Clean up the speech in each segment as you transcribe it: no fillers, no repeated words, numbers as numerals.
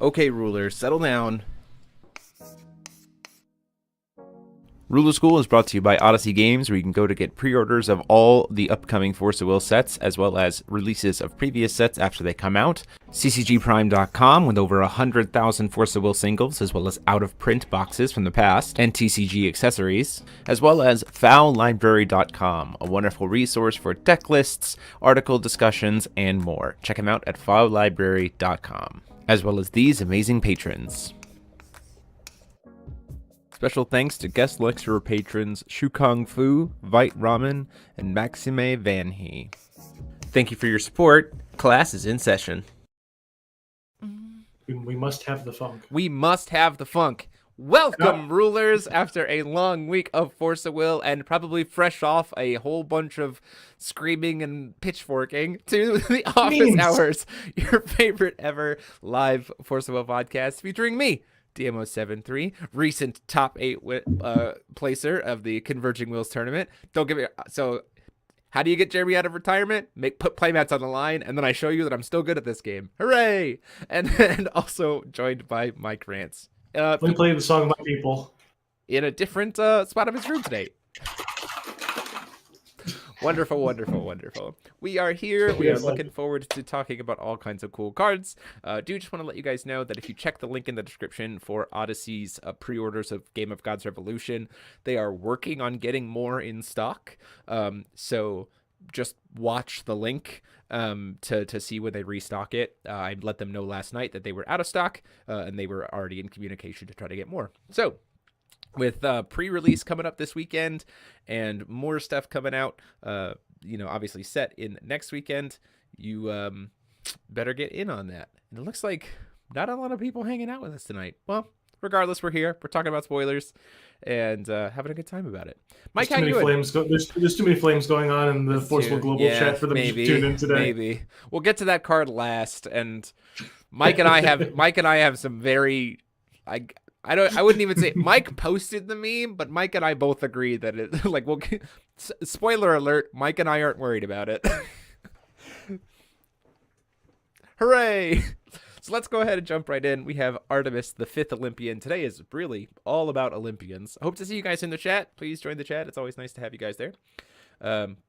Okay, rulers, settle down. Ruler School is brought to you by Odyssey Games, where you can go to get pre-orders of all the upcoming Force of Will sets, as well as releases of previous sets after they come out. ccgprime.com with over 100,000 Force of Will singles, as well as out-of-print boxes from the past, and TCG accessories, as well as fowlibrary.com, a wonderful resource for deck lists, article discussions, and more. Check them out at fowlibrary.com, as well as these amazing patrons. Special thanks to guest lecturer patrons Shukong Fu, Vite Ramen, and Maxime Van He. Thank you for your support. Class is in session. We must have the funk. We must have the funk. Welcome, rulers, after a long week of Force of Will and probably fresh off a whole bunch of screaming and pitchforking to the Office Hours, your favorite ever live Force of Will podcast featuring me, DMO73, recent top 8 placer of the Converging Wills tournament. Don't give me so. How do you get Jeremy out of retirement? Put playmats on the line, and then I show you that I'm still good at this game. Hooray! And also joined by Mike Rance. Let me play the song of my people in a different spot of his room today. Wonderful, wonderful, wonderful. We are here. We are looking forward to talking about all kinds of cool cards. Do just want to let you guys know that if you check the link in the description for Odyssey's pre-orders of Game of Gods Revolution, they are working on getting more in stock. So just watch the link to see when they restock it. I let them know last night that they were out of stock, and they were already in communication to try to get more. So with pre-release coming up this weekend and more stuff coming out, obviously set in next weekend, you better get in on that. And it looks like not a lot of people hanging out with us tonight. Well, regardless, we're here. We're talking about spoilers and having a good time about it. Mike, how you doing? There's too many flames going on in the Forceful Global chat for them to tune in today. Maybe we'll get to that card last. And Mike and I have some very I wouldn't even say Mike posted the meme, but Mike and I both agree that it spoiler alert, Mike and I aren't worried about it. Hooray! So let's go ahead and jump right in. We have Artemis, the 5th Olympian. Today is really all about Olympians. I hope to see you guys in the chat. Please join the chat. It's always nice to have you guys there.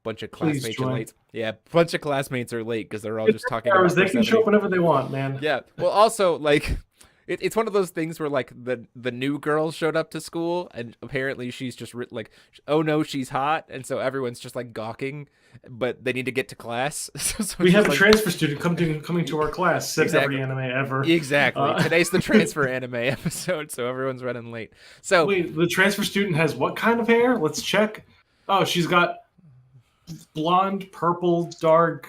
Bunch of classmates are late. Yeah, bunch of classmates are late because they're all just talking about They can show up whenever they want, man. Yeah. Well, also, it's one of those things where the new girl showed up to school and apparently she's just oh no, she's hot, and so everyone's just gawking, but they need to get to class. So we have a transfer student coming to our class. Said every anime ever. Exactly. Today's the transfer anime episode, so everyone's running late. So wait, the transfer student has what kind of hair? Let's check. Oh, she's got blonde, purple, dark.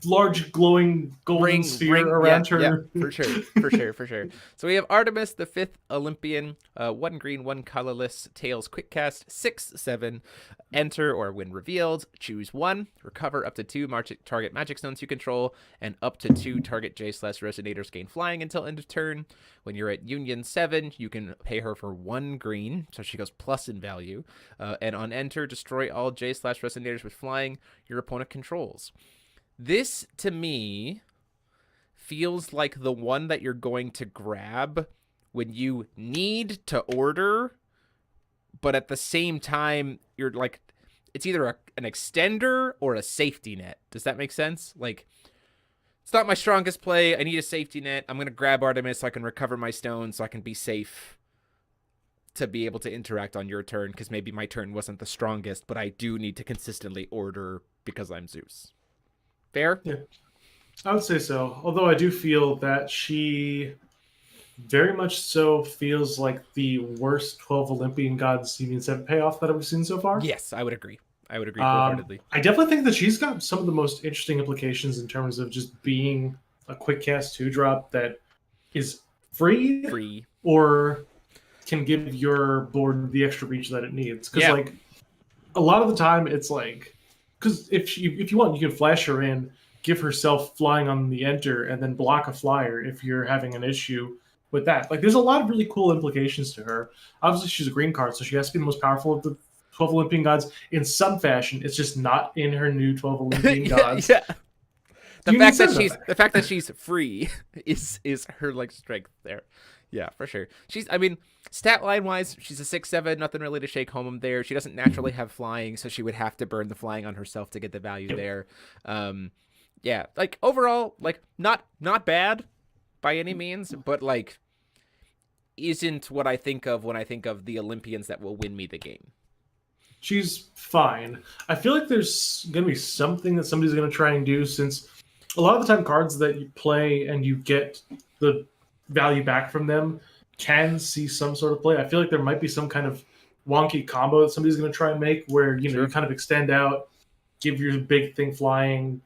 Large glowing golden sphere around her. Yeah, for sure. So we have Artemis, the 5th Olympian, 1 green, 1 colorless, tails quick cast, 6/7, enter or when revealed, choose 1, recover up to 2 target magic stones you control, and up to 2 target J/Resonators gain flying until end of turn. When you're at Union 7, you can pay her for 1 green, so she goes plus in value, and on enter, destroy all J/Resonators with flying your opponent controls. This, to me, feels like the one that you're going to grab when you need to order, but at the same time, you're it's either an extender or a safety net. Does that make sense? It's not my strongest play. I need a safety net. I'm going to grab Artemis so I can recover my stones so I can be safe to be able to interact on your turn, because maybe my turn wasn't the strongest, but I do need to consistently order because I'm Zeus. Fair? Yeah, I would say so. Although I do feel that she very much so feels like the worst 12 Olympian Gods Union 7 payoff that I've seen so far. Yes, I would agree. Wholeheartedly. I definitely think that she's got some of the most interesting implications in terms of just being a quick cast 2-drop that is free or can give your board the extra reach that it needs. Because a lot of the time it's because if you want, you can flash her in, give herself flying on the enter, and then block a flyer if you're having an issue with that. There's a lot of really cool implications to her. Obviously, she's a green card, so she has to be the most powerful of the 12 Olympian Gods in some fashion. It's just not in her new 12 Olympian Gods. Yeah. the fact that she's free is her like strength there. Yeah, for sure. I mean, stat line wise, she's a 6/7, nothing really to shake home there. She doesn't naturally have flying, so she would have to burn the flying on herself to get the value there. Yeah, like overall, like not bad by any means, but like isn't what I think of when I think of the Olympians that will win me the game. She's fine. I feel like there's going to be something that somebody's going to try and do, since a lot of the time cards that you play and you get the value back from them can see some sort of play. I feel like there might be some kind of wonky combo that somebody's going to try and make where, you know, you kind of extend out, give your big thing flying,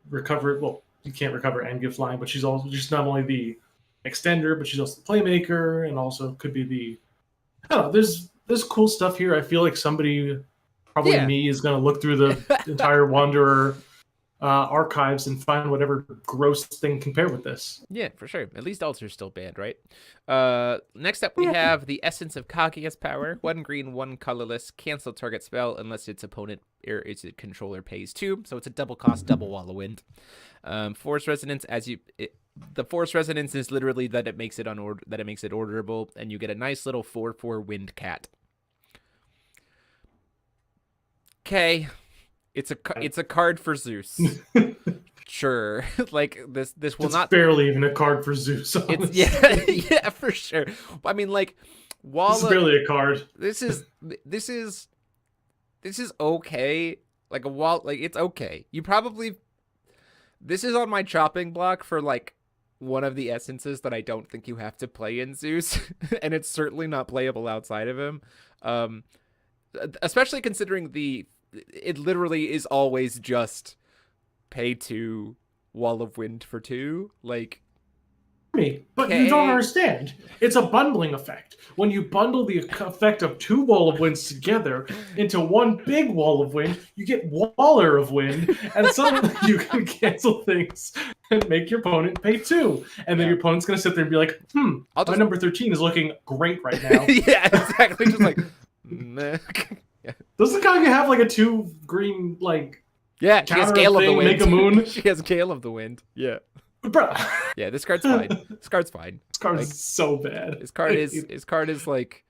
recover. Well, you can't recover and give flying, but she's also just not only the extender, but she's also the playmaker, and also could be the, I don't know, there's cool stuff here. I feel like somebody, probably me, is going to look through the entire Wanderer archives and find whatever gross thing can pair with this. Yeah, for sure. At least Alter's still banned, right? Next up, we have the Essence of Kaguya's power. 1 green, 1 colorless. Cancel target spell unless its opponent or its controller pays 2. So it's a double cost, double wall of wind. Force resonance, the force resonance is literally that it makes it orderable, and you get a nice little 4/4 wind cat. Okay, it's a card for Zeus. Sure, like this will it's not barely even a card for Zeus. It's, yeah, for sure. I mean, like, this is barely a card. This is okay. Like a wall, like it's okay. This is on my chopping block for like one of the essences that I don't think you have to play in Zeus, and it's certainly not playable outside of him. Especially considering it literally is always just pay 2, wall of wind for 2. Like, but you don't understand. It's a bundling effect. When you bundle the effect of 2 wall of winds together into one big wall of wind, you get Waller of wind, and suddenly you can cancel things and make your opponent pay 2. And then your opponent's going to sit there and be like, my number 13 is looking great right now. Yeah, exactly. Just like, meh. Yeah. Doesn't Kaguya have like a 2 green, like, yeah, she has Gale of the Wind. Make a moon? She has Gale of the Wind. Yeah. Bruh. Yeah, this card's fine. This card's fine. This card is so bad. His card is like,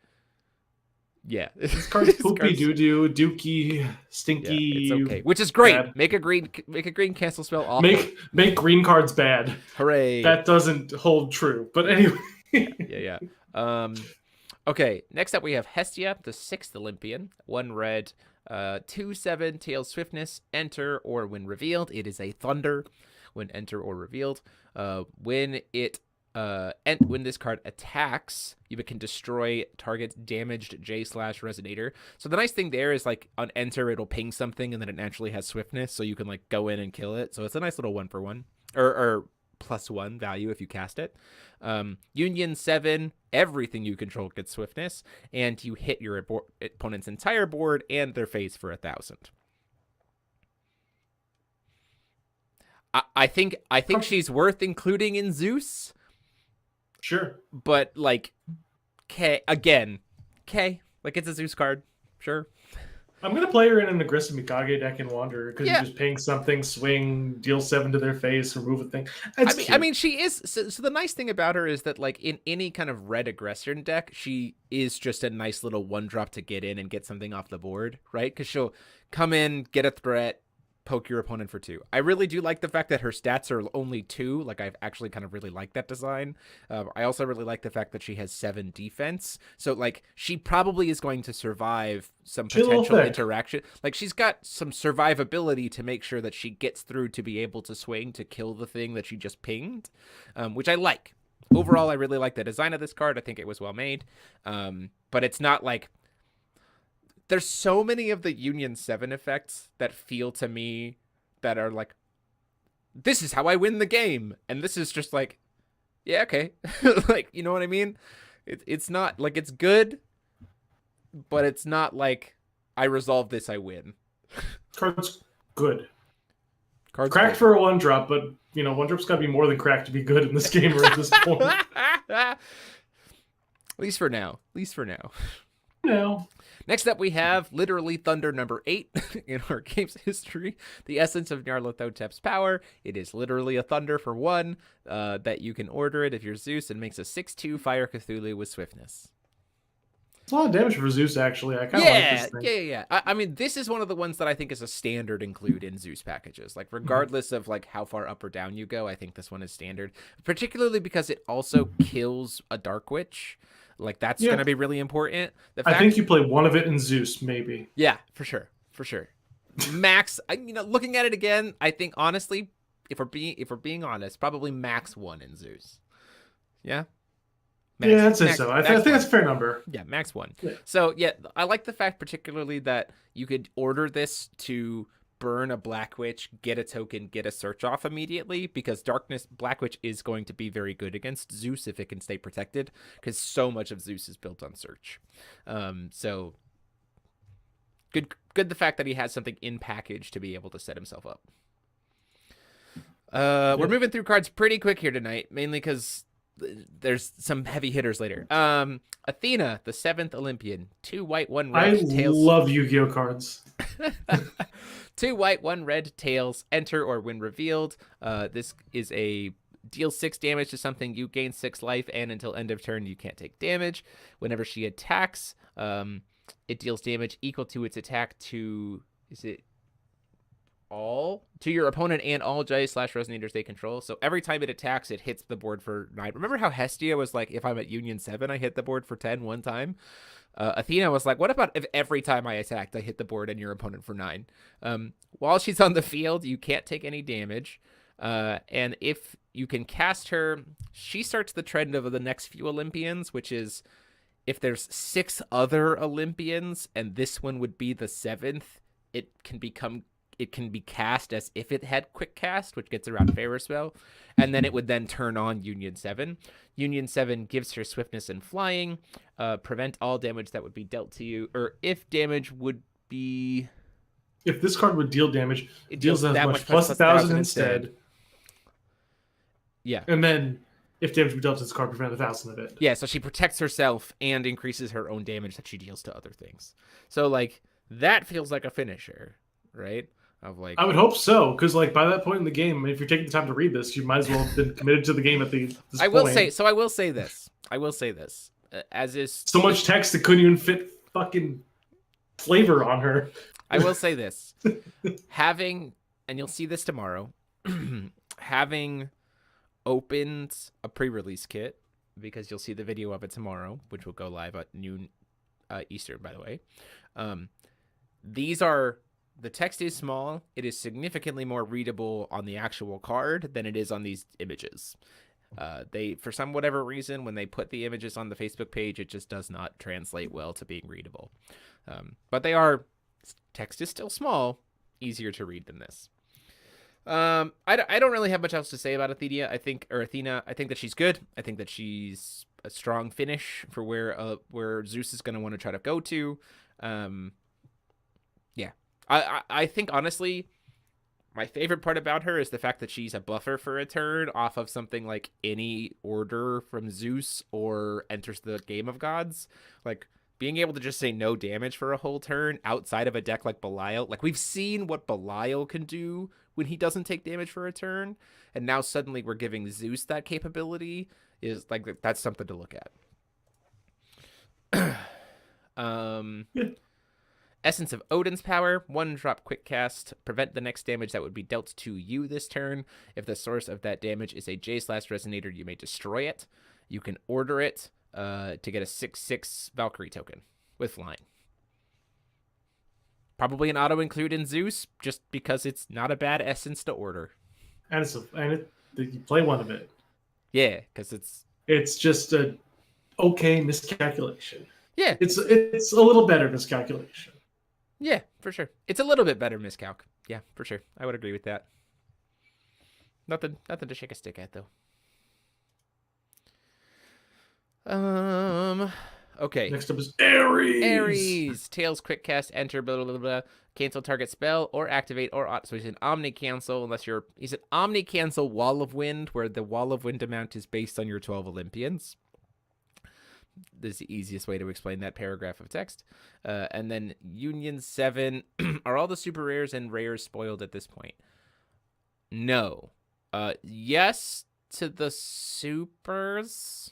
yeah. This card's poopy doo-doo, dookie, stinky. Yeah, it's okay. Which is great. Bad. Make a green cancel spell awful. Make green cards bad. Hooray. That doesn't hold true. But anyway. Yeah. Okay, next up we have Hestia, the 6th Olympian. 1 red, 2/7 tail swiftness, enter or when revealed. It is a thunder when enter or revealed. When this card attacks, you can destroy target's damaged J/resonator. So the nice thing there is, like, on enter it'll ping something and then it naturally has swiftness, so you can like go in and kill it. So it's a nice little 1/1 or +1 value if you cast it. Union 7, everything you control gets swiftness, and you hit your opponent's entire board and their face for 1,000. I think she's worth including in Zeus. Sure. But like, like it's a Zeus card. Sure. I'm going to play her in an aggressive Mikage deck and Wanderer, because you're just paying something, swing, deal 7 to their face, remove a thing. I mean, she is. So the nice thing about her is that, like, in any kind of red aggression deck, she is just a nice little 1-drop to get in and get something off the board, right? Because she'll come in, get a threat, poke your opponent for 2. I really do like the fact that her stats are only 2. Like, I've actually kind of really like that design. I also really like the fact that she has 7 defense. So, like, she probably is going to survive some potential interaction. Like, she's got some survivability to make sure that she gets through to be able to swing to kill the thing that she just pinged, which I like. Overall, I really like the design of this card. I think it was well made. But it's not like... There's so many of the Union 7 effects that feel to me that are like, this is how I win the game. And this is just like, yeah, okay. Like, you know what I mean? It's not, like, it's good, but it's not like, I resolve this, I win. Card's good. Card's cracked good. for a 1-drop, but, you know, 1-drop's got to be more than cracked to be good in this game or at this point. At least for now. No. Next up, we have literally Thunder number 8 in our game's history. The essence of Nyarlathotep's power. It is literally a Thunder for 1 that you can order it if you're Zeus and makes a 6/2 Fire Cthulhu with swiftness. It's a lot of damage for Zeus, actually. I kind of like this thing. Yeah. I mean, this is one of the ones that I think is a standard include in Zeus packages. Like, regardless of like how far up or down you go, I think this one is standard. Particularly because it also kills a Dark Witch. Like, that's going to be really important. I think you play one of it in Zeus, maybe. Yeah, for sure. Max, looking at it again, I think, honestly, if we're being honest, probably max 1 in Zeus. Yeah? Yeah, I'd say so. I think that's a fair number. Yeah, max 1. Yeah. So, yeah, I like the fact particularly that you could order this to burn a Black Witch, get a token, get a search off immediately, because Black Witch is going to be very good against Zeus if it can stay protected, because so much of Zeus is built on search. So good the fact that he has something in package to be able to set himself up. We're moving through cards pretty quick here tonight, mainly because there's some heavy hitters later. Athena, the 7th Olympian, 2 white, 1 red. I love Yu-Gi-Oh cards. 2 white, 1 red, tails, enter or when revealed. This is a deal 6 damage to something, you gain 6 life, and until end of turn, you can't take damage. Whenever she attacks, it deals damage equal to its attack to, to your opponent and all Jai/Resonators they control. So every time it attacks, it hits the board for 9. Remember how Hestia was like, if I'm at Union 7, I hit the board for 10 one time? Athena was like, what about if every time I attacked, I hit the board and your opponent for 9? While she's on the field, you can't take any damage. And if you can cast her, she starts the trend of the next few Olympians, which is if there's 6 other Olympians and this one would be the 7th, it can be cast as if it had quick cast, which gets around Ferrous Spell, and then it would then turn on Union 7. Union 7 gives her swiftness and flying, prevent all damage that would be dealt to you, or if damage would be... If this card would deal damage, it deals that much plus 1,000 instead. Yeah. And then if damage would be dealt to this card, prevent 1,000 of it. Yeah, so she protects herself and increases her own damage that she deals to other things. So, like, that feels like a finisher, right? I would hope so, because like by that point in the game, if you're taking the time to read this, you might as well have been committed to the game at this point. I will say this. As is so much text that couldn't even fit fucking flavor on her. I will say this. Having, and you'll see this tomorrow, having opened a pre-release kit, because you'll see the video of it tomorrow, which will go live at noon Eastern, by the way. The text is small. It is significantly more readable on the actual card than it is on these images. They, for some whatever reason, when they put the images on the Facebook page, it just does not translate well to being readable. But text is still small, easier to read than this. I don't really have much else to say about Athena. I think that she's good. I think that she's a strong finish for where Zeus is going to want to try to go to. Yeah. I think, honestly, my favorite part about her is the fact that she's a buffer for a turn off of something like any order from Zeus or enters the Game of Gods. Like, being able to just say no damage for a whole turn outside of a deck like Belial. Like, we've seen what Belial can do when he doesn't take damage for a turn, and now suddenly we're giving Zeus that capability. Is like, that's something to look at. Essence of Odin's power, 1-drop quick cast, prevent the next damage that would be dealt to you this turn. If the source of that damage is a J/Resonator, you may destroy it. You can order it to get a 6/6 Valkyrie token with flying. Probably an auto include in Zeus, just because it's not a bad essence to order. And you play one of it. Yeah, because it's just a okay miscalculation. Yeah, it's a little better miscalculation. Yeah, for sure. It's a little bit better miscalc. Yeah, for sure. I would agree with that. Nothing to shake a stick at, though. Okay. Next up is Aries. Aries. Tails, quick cast, enter, blah, blah, blah, blah. Cancel target spell or activate or... So he's an Omni cancel unless you're... He's an Omni cancel Wall of Wind, where the Wall of Wind amount is based on your 12 Olympians. This is the easiest way to explain that paragraph of text. And then Union 7. Are all the super rares and rares spoiled at this point? No. Yes to the supers.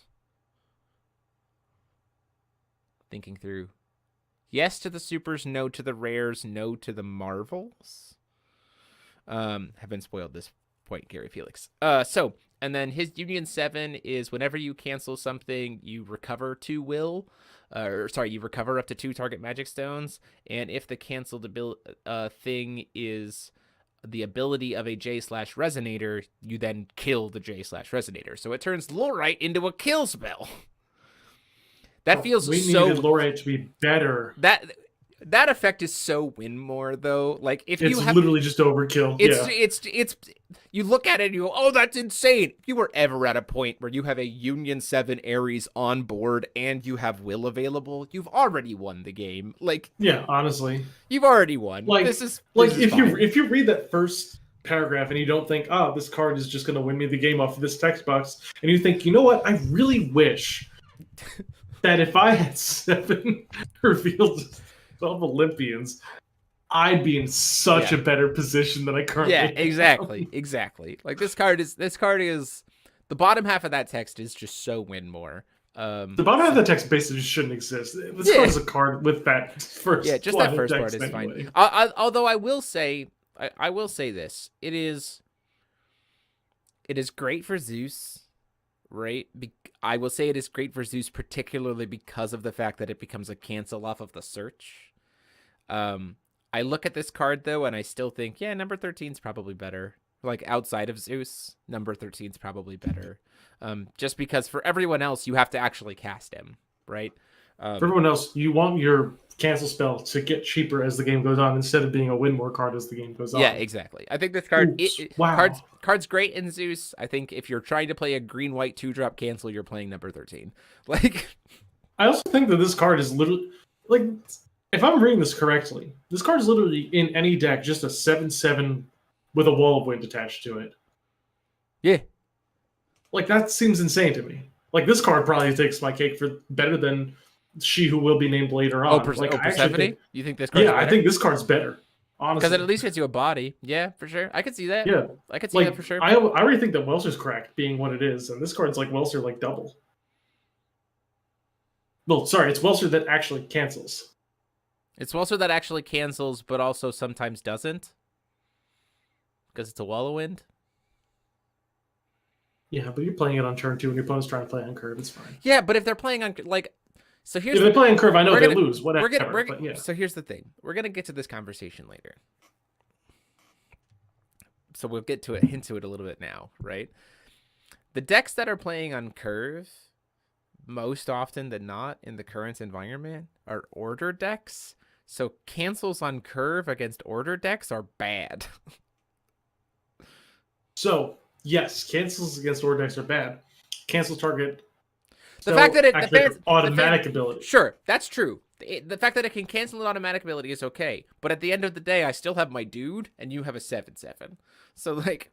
Thinking through. Yes to the supers, no to the rares, no to the marvels. Have been spoiled this point, Gary Felix. And then his Union 7 is whenever you cancel something, you recover 2 will. You recover up to 2 target magic stones. And if the canceled thing is the ability of a J/Resonator, you then kill the J/Resonator. So it turns Lorite into a kill spell. That feels we so... needed Lorite to be better. That effect is so win more though. Like if it's you have, literally just overkill. It's you look at it and you go, oh, that's insane. If you were ever at a point where you have a Union 7 Aries on board and you have will available, you've already won the game. Like, yeah, honestly, you've already won. Like, this is if you read that first paragraph and you don't think, oh, this card is just going to win me the game off of this text box, and you think, you know what, I really wish that if I had 7 revealed of Olympians, I'd be in such a better position than I currently am. Exactly. Like this card is the bottom half of that text is just so win more. The bottom half of the text basically shouldn't exist. This card is a card with that first. Yeah, just that first part is anyway. fine. Although I will say this: it is great for Zeus, right? I will say it is great for Zeus, particularly because of the fact that it becomes a cancel off of the search. I look at this card though, and I still think, yeah, number 13 is probably better. Like outside of Zeus, number 13 is probably better. Just because for everyone else, you have to actually cast him, right? For everyone else, you want your cancel spell to get cheaper as the game goes on instead of being a win more card as the game goes on. Yeah, exactly. I think this card, card's great in Zeus. I think if you're trying to play a green-white 2-drop cancel, you're playing number 13. Like, I also think that this card is literally like, if I'm reading this correctly, this card is literally in any deck just a 7/7 with a wall of wind attached to it. Yeah. Like, that seems insane to me. Like, this card probably takes my cake for better than She Who Will Be Named later on. Persephone? You think this card's better? I think this card's better, honestly. Because it at least gets you a body. Yeah, for sure. I could see that. Yeah. I could see that for sure. I already think that Welser's cracked being what it is, and this card's like Welser like double. Well, sorry, it's Welser that actually cancels. It's Welser that actually cancels, but also sometimes doesn't. Because it's a wall of wind. Yeah, but you're playing it on turn 2 and your opponent's trying to play on curve. It's fine. Yeah, but if they're playing on, like, so here's... If they're playing curve, I know they lose, whatever. So here's the thing. We're going to get to this conversation later. So we'll get to it, hint to it a little bit now, right? The decks that are playing on curve, most often than not in the current environment, are order decks. So cancels on curve against order decks are bad. So, yes, cancels against order decks are bad. Cancels target... The fact that it automatic ability. Sure, that's true. The fact that it can cancel an automatic ability is okay. But at the end of the day, I still have my dude, and you have a 7/7. So like,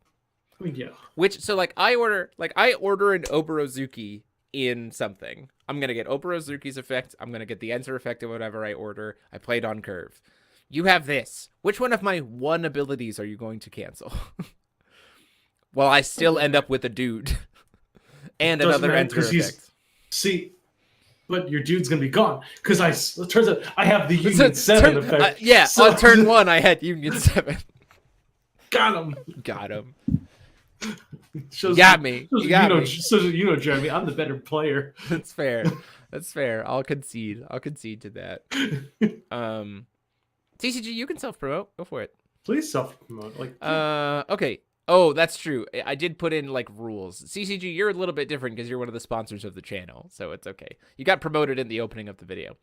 I mean, yeah. I order an Oborozuki in something. I'm gonna get Oborozuki's effect. I'm gonna get the enter effect of whatever I order. I played on curve. You have this. Which one of my 1 abilities are you going to cancel? Well, I still end up with a dude and another enter effect. See, but your dude's gonna be gone because it turns out I have the Union 7 effect. On turn 1 I had Union 7. Got him. You got me. Jeremy, I'm the better player. That's fair. I'll concede to that. TCG, you can self-promote. Go for it. Please self-promote. Okay. Oh, that's true. I did put in like rules. CCG, you're a little bit different because you're one of the sponsors of the channel, so it's okay. You got promoted in the opening of the video.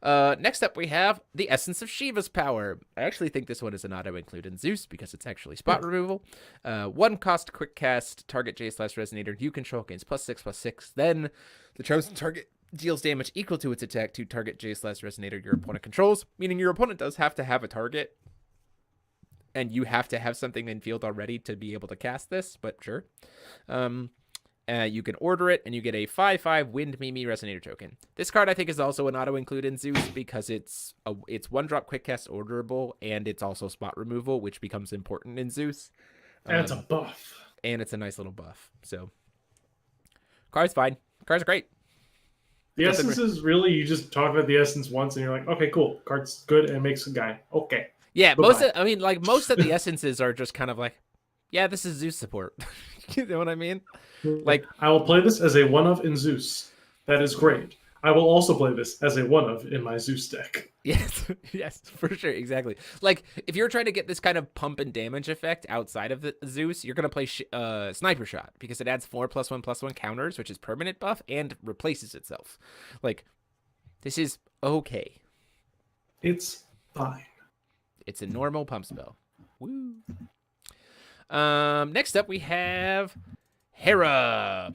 Next up, we have the Essence of Shiva's Power. I actually think this one is an auto-include in Zeus because it's actually spot removal. 1 cost, quick cast, target J/Resonator you control gains +6/+6. Then the chosen target deals damage equal to its attack to target J/Resonator your opponent controls, meaning your opponent does have to have a target. And you have to have something in field already to be able to cast this, but sure. And You can order it, and you get a 5/5 Wind Mimi Resonator token. This card, I think, is also an auto-include in Zeus because it's 1-drop quick cast orderable, and it's also spot removal, which becomes important in Zeus. And it's a buff. And it's a nice little buff. So, card's fine. Cards are great. The essence is really, you just talk about the essence once, and you're like, okay, cool. Card's good, and it makes a guy. Okay. Yeah, Bye-bye. most of the essences are just kind of like, yeah, this is Zeus support. You know what I mean? Like, I will play this as a one-of in Zeus. That is great. I will also play this as a one-of in my Zeus deck. yes, yes, for sure, exactly. Like, if you're trying to get this kind of pump and damage effect outside of the Zeus, you're gonna play Sniper Shot because it adds 4+1/+1 counters, which is permanent buff and replaces itself. Like, this is okay. It's fine. It's a normal pump spell. Woo. Next up we have Hera.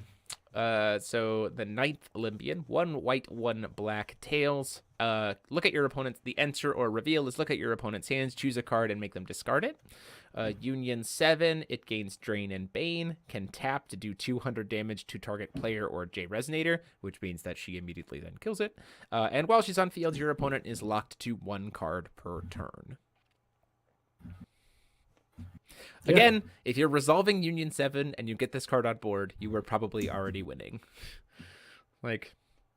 So the 9th Olympian, 1 white, 1 black tails. Look at your opponent's, the enter or reveal is look at your opponent's hands, choose a card and make them discard it. Union 7, it gains Drain and Bane, can tap to do 200 damage to target player or J Resonator, which means that she immediately then kills it. And while she's on field, your opponent is locked to 1 card per turn. Again, if you're resolving Union 7 and you get this card on board, you were probably already winning. Like,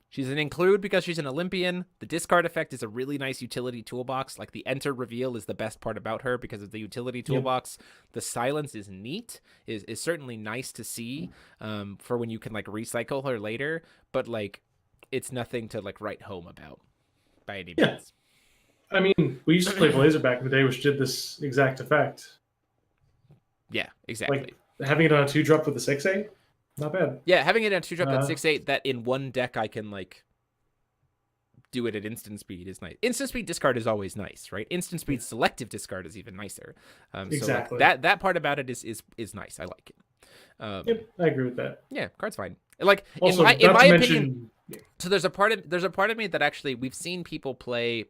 she's an include because she's an Olympian. The discard effect is a really nice utility toolbox. Like, the enter reveal is the best part about her because of the utility toolbox. The silence is neat, is certainly nice to see for when you can, like, recycle her later. But, like, it's nothing to, like, write home about by any means. I mean, we used to play Blazer back in the day, which did this exact effect. Yeah, exactly. Like, having it on a 2-drop with a 6/8, not bad. Yeah, having it on 2-drop at 6/8 that in one deck I can, like, do it at instant speed is nice. Instant speed discard is always nice, right? Instant speed selective discard is even nicer. Exactly. So, like, that part about it is nice. I like it. Yep, I agree with that. Yeah, card's fine. Like, Also, in my opinion, so there's a part of me that actually we've seen people play.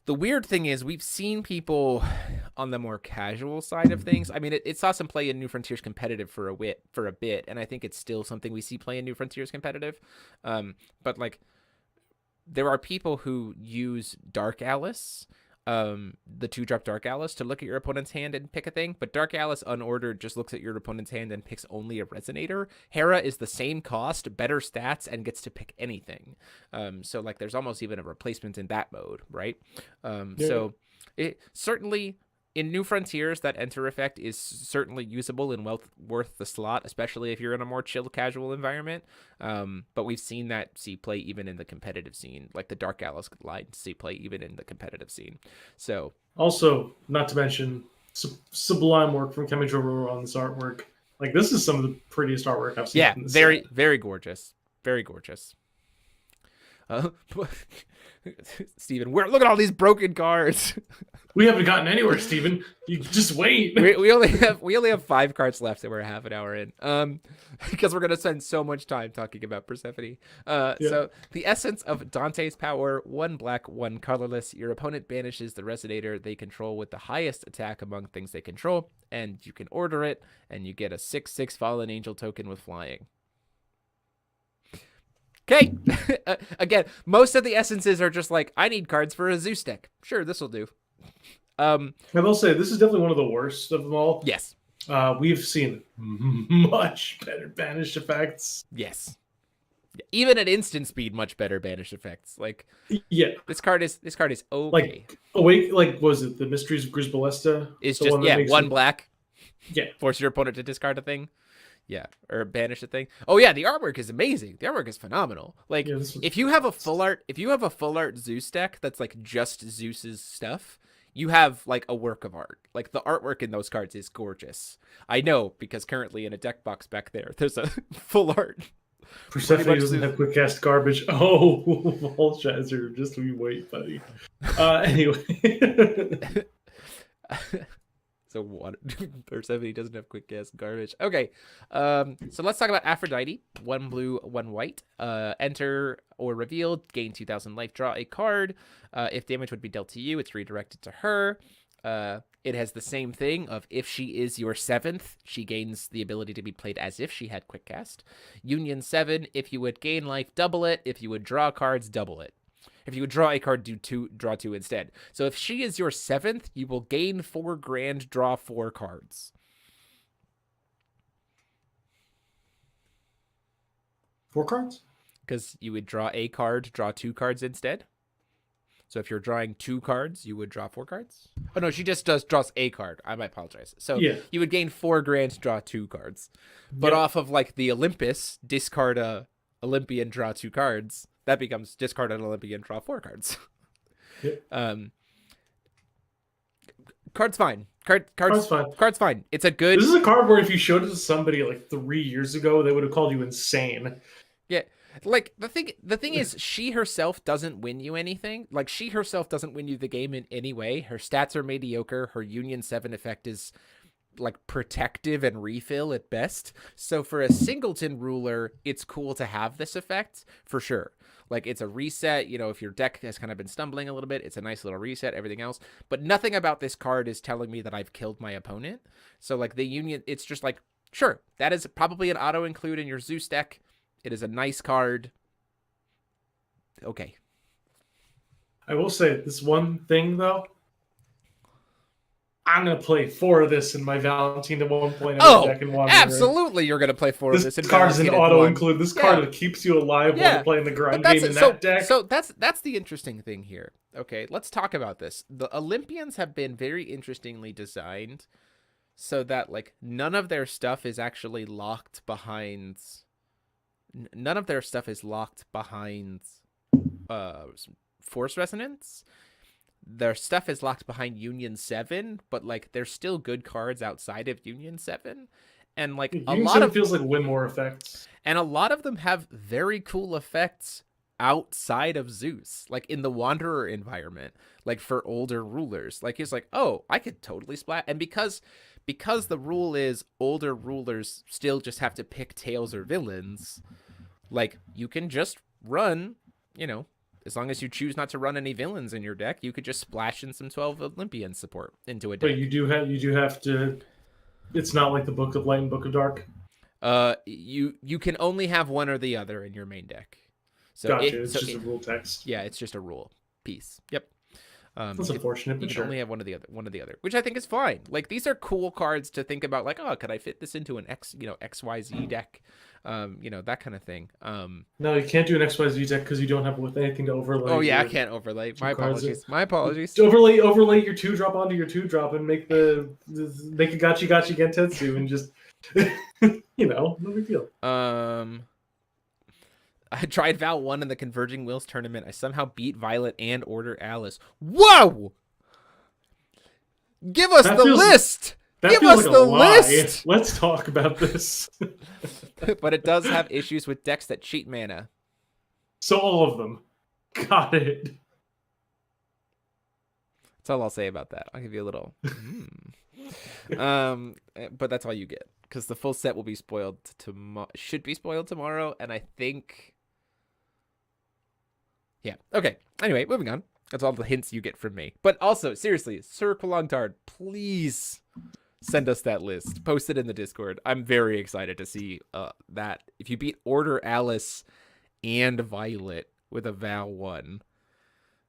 The weird thing is we've seen people on the more casual side of things. I mean, it saw some play in New Frontiers competitive for a bit, and I think it's still something we see play in New Frontiers competitive. But, like, there are people who use Dark Alice, the 2-drop Dark Alice, to look at your opponent's hand and pick a thing. But Dark Alice unordered just looks at your opponent's hand and picks only a Resonator. Hera is the same cost, better stats, and gets to pick anything. So, like, there's almost even a replacement in that mode, right? So it certainly in New Frontiers, that enter effect is certainly usable and worth the slot, especially if you're in a more chill, casual environment. But we've seen that see play even in the competitive scene, like the Dark Alice line see play even in the competitive scene. So also, not to mention sublime work from Kemi Jororo on this artwork. Like, this is some of the prettiest artwork I've seen. Yeah, in this very, set. very gorgeous, very gorgeous. Steven, look at all these broken cards. We haven't gotten anywhere, Steven. You just wait. we only have 5 cards left, and we're half an hour in. Because we're gonna spend so much time talking about Persephone. So the essence of Dante's power: 1 black, 1 colorless. Your opponent banishes the Resonator they control with the highest attack among things they control, and you can order it, and you get a 6/6 Fallen Angel token with flying. Okay. Again, most of the essences are just like, I need cards for a Zeus deck. Sure, this will do. I will say, this is definitely one of the worst of them all. Yes. We've seen much better banished effects. Yes. Even at instant speed, much better banished effects. Like, yeah, this card is okay. Like, awake. Like, was it the Mysteries of Grisballesta? It's just 1 black. Yeah. Force your opponent to discard a thing. Yeah, or banish a thing. Oh yeah, the artwork is amazing. The artwork is phenomenal. Like, if you have a full art Zeus deck that's like just Zeus's stuff, you have like a work of art. Like, the artwork in those cards is gorgeous. I know, because currently in a deck box back there's a full art. Persephone doesn't have quick cast garbage. Oh, Volchazer, just we wait, buddy. Anyway. So Persephone doesn't have quick cast garbage. Okay, so let's talk about Aphrodite. 1 blue, 1 white. Enter or reveal, gain 2,000 life, draw a card. If damage would be dealt to you, it's redirected to her. It has the same thing of if she is your 7th, she gains the ability to be played as if she had Quick Cast. Union 7, if you would gain life, double it. If you would draw cards, double it. If you would draw a card, draw 2 instead. So if she is your 7th, you will gain 4 grand, draw 4 cards. 4 cards? Because you would draw a card, draw 2 cards instead. So if you're drawing 2 cards, you would draw 4 cards. Oh, no, she just draws a card. I might apologize. So you would gain 4 grand to draw 2 cards. But off of, like, the Olympus, discard a Olympian, draw 2 cards. That becomes discard an Olympian, draw 4 cards. Card's fine. Card's fine. Card's fine. It's a good... This is a card where if you showed it to somebody, like, 3 years ago, they would have called you insane. Yeah. Like, the thing is, she herself doesn't win you anything. Like, she herself doesn't win you the game in any way. Her stats are mediocre. Her Union 7 effect is, like, protective and refill at best. So for a singleton ruler, it's cool to have this effect, for sure. Like, it's a reset. You know, if your deck has kind of been stumbling a little bit, it's a nice little reset, everything else. But nothing about this card is telling me that I've killed my opponent. So, like, the Union, it's just like, sure, that is probably an auto-include in your Zeus deck. It is a nice card. Okay. I will say this one thing, though. I'm going to play 4 of this in my Valentina 1.0 deck and Wanderer. Absolutely you're going to play 4 of this in This card is an auto-include. This card that keeps you alive while you're playing the grind game in that deck. So that's the interesting thing here. Okay, let's talk about this. The Olympians have been very interestingly designed so that, like, none of their stuff is actually locked behind... None of their stuff is locked behind Force Resonance. Their stuff is locked behind Union 7, but, like, there's still good cards outside of Union 7. And, like, Union 7 feels like win more effects. And a lot of them have very cool effects outside of Zeus, like in the Wanderer environment, like for older rulers. Like, he's like, oh, I could totally splat. And because the rule is older rulers still just have to pick tails or villains, like, you can just run, you know, as long as you choose not to run any villains in your deck, you could just splash in some 12 Olympian support into a deck. But you do have to. It's not like the Book of Light and Book of Dark. You can only have one or the other in your main deck. So gotcha. It's just a rule text. Yeah, it's just a rule piece. Yep. That's unfortunate, but you can only have one or the other, which I think is fine. Like, these are cool cards to think about. Like, oh, could I fit this into an XYZ deck? That kind of thing. No, you can't do an XYZ deck because you don't have anything to overlay. Oh yeah, I can't overlay. My apologies. My apologies. Overlay your 2-drop onto your 2-drop and make a Gachi Gentetsu and just no big deal. I tried Val 1 in the Converging Wills tournament. I somehow beat Violet and Order Alice. Whoa! Give us the list! Give us the list! Let's talk about this. But it does have issues with decks that cheat mana. So all of them. Got it. That's all I'll say about that. I'll give you a little... But that's all you get. Because the full set will be spoiled should be spoiled tomorrow, and I think... Yeah. Okay. Anyway, moving on. That's all the hints you get from me. But also, seriously, Sir Qualongtard, please send us that list. Post it in the Discord. I'm very excited to see that. If you beat Order Alice and Violet with a Val 1.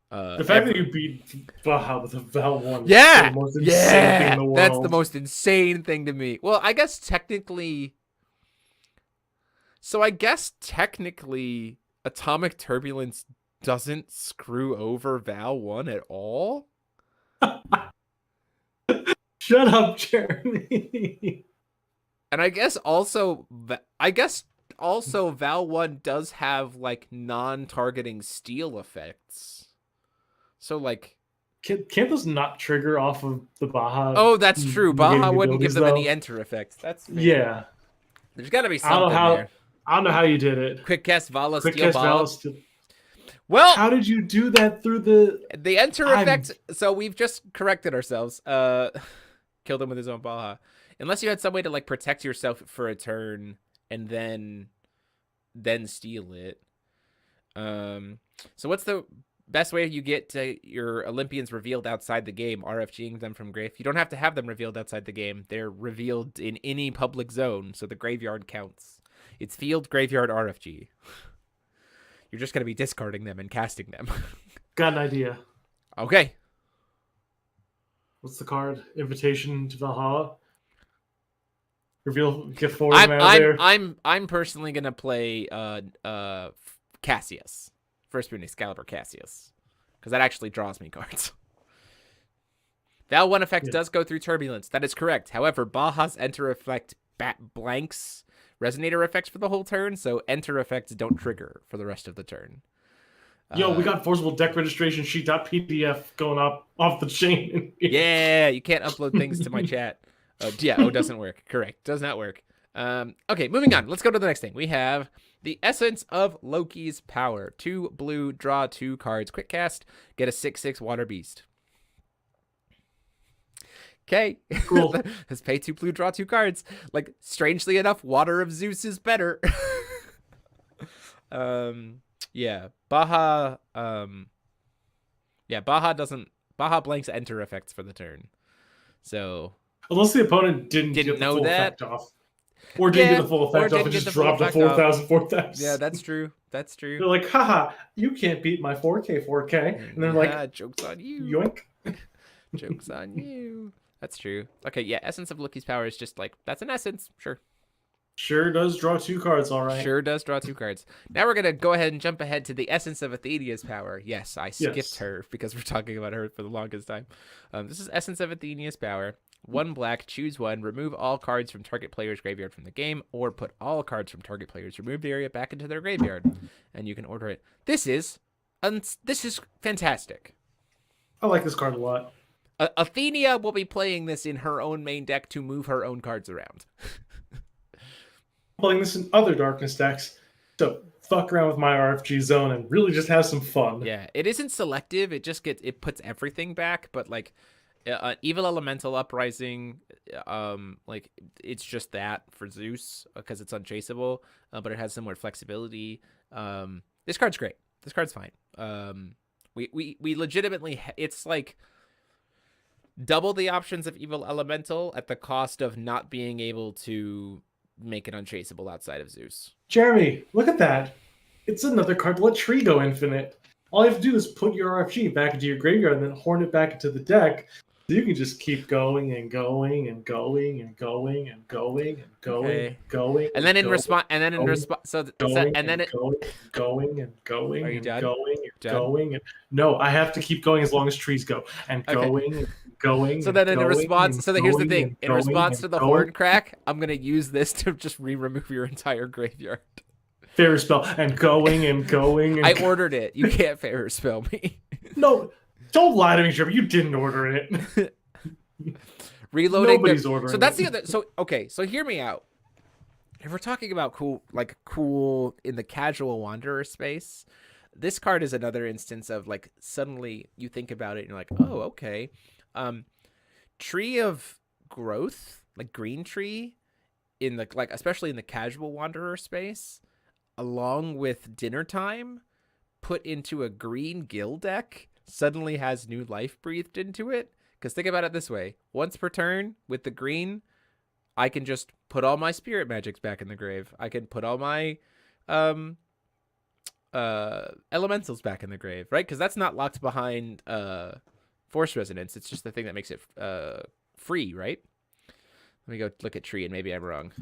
The fact that you beat Baja with a Val 1 is the most insane thing in the world. That's the most insane thing to me. Well, I guess technically... So I guess technically Atomic Turbulence doesn't screw over Val 1 at all? Shut up, Jeremy. And I guess also Val 1 does have, like, non-targeting steal effects. So, like... Can't those not trigger off of the Baja? Oh, that's true. Baja wouldn't give them any enter effects. That's fair. Yeah. There's got to be something there. I don't know how you did it. Quick cast Vala, Quick steal cast Vala. Vala, well, how did you do that through the enter effect? So we've just corrected ourselves. Killed him with his own Baja. Unless you had some way to, like, protect yourself for a turn and then steal it. So what's the best way you get to your Olympians revealed outside the game, RFGing them from grave. You don't have to have them revealed outside the game. They're revealed in any public zone, so the graveyard counts. It's field, graveyard, RFG. You're just going to be discarding them and casting them. Got an idea. Okay. What's the card? Invitation to Valhalla. Reveal, get four of them out of there. I'm personally gonna play Cassius, First Boon Excalibur Cassius, because that actually draws me cards. Val 1 effect does go through Turbulence. That is correct. However, Baja's Enter effect blanks Resonator effects for the whole turn, so Enter effects don't trigger for the rest of the turn. Yo, we got forcible deck registration sheet.pdf going up off the chain. Yeah, you can't upload things to my chat. Doesn't work. Correct. Does not work. Okay, moving on. Let's go to the next thing. We have the Essence of Loki's Power. 2 blue, draw 2 cards. Quick cast, get a 6/6 Water Beast. Okay. Cool. Let's pay 2 blue, draw 2 cards. Like, strangely enough, Water of Zeus is better. Yeah. Baja blanks Enter effects for the turn. So unless the opponent didn't get the know full that effect off. Or didn't get the full effect off and just dropped a 4,000. Yeah, that's true. That's true. They're like, haha, you can't beat my 4K. And they're like, joke's on you. Yoink. Joke's on you. That's true. Okay, yeah, Essence of Loki's Power is just like, that's an essence. Sure. Sure does draw 2 cards, all right. Sure does draw 2 cards. Now we're going to go ahead and jump ahead to the Essence of Athenia's Power. Yes, I skipped her because we're talking about her for the longest time. This is Essence of Athenia's Power. 1 black, choose 1, remove all cards from target player's graveyard from the game, or put all cards from target player's removed area back into their graveyard. And you can order it. This is fantastic. I like this card a lot. Athenia will be playing this in her own main deck to move her own cards around. Playing this in other Darkness decks to fuck around with my RFG zone and really just have some fun. Yeah, it isn't selective. It just puts everything back. But like, Evil Elemental Uprising, like it's just that for Zeus because it's unchaseable, but it has some more flexibility. This card's great. This card's fine. We legitimately, it's like double the options of Evil Elemental at the cost of not being able to make it unchaseable outside of Zeus. Jeremy, look at that. It's another card to let Tree go infinite. All you have to do is put your RFG back into your graveyard and then horn it back into the deck. So you can just keep going and going and going and going and going and going and going. And then in response, and then in response, going. Are you done? Going. No, I have to keep going as long as trees go and going and going. So then in response, so here's the thing. In response to the horn crack, I'm gonna use this to just remove your entire graveyard. Ferrous Spell and going and going. I ordered it. You can't Ferrous Spell me. No. Don't lie to me, Trevor. You didn't order it. Reloading. Nobody's ordering. So that's the other. So okay. So hear me out. If we're talking about cool in the casual wanderer space, this card is another instance of like suddenly you think about it and you're like, oh, okay. Tree of Growth, like green tree, in the like especially in the casual wanderer space, along with Dinner Time, put into a green Gill deck. Suddenly has new life breathed into it. Because think about it this way. Once per turn, with the green, I can just put all my spirit magics back in the grave. I can put all my elementals back in the grave, right? Because that's not locked behind Force Resonance. It's just the thing that makes it free, right? Let me go look at Tree, and maybe I'm wrong.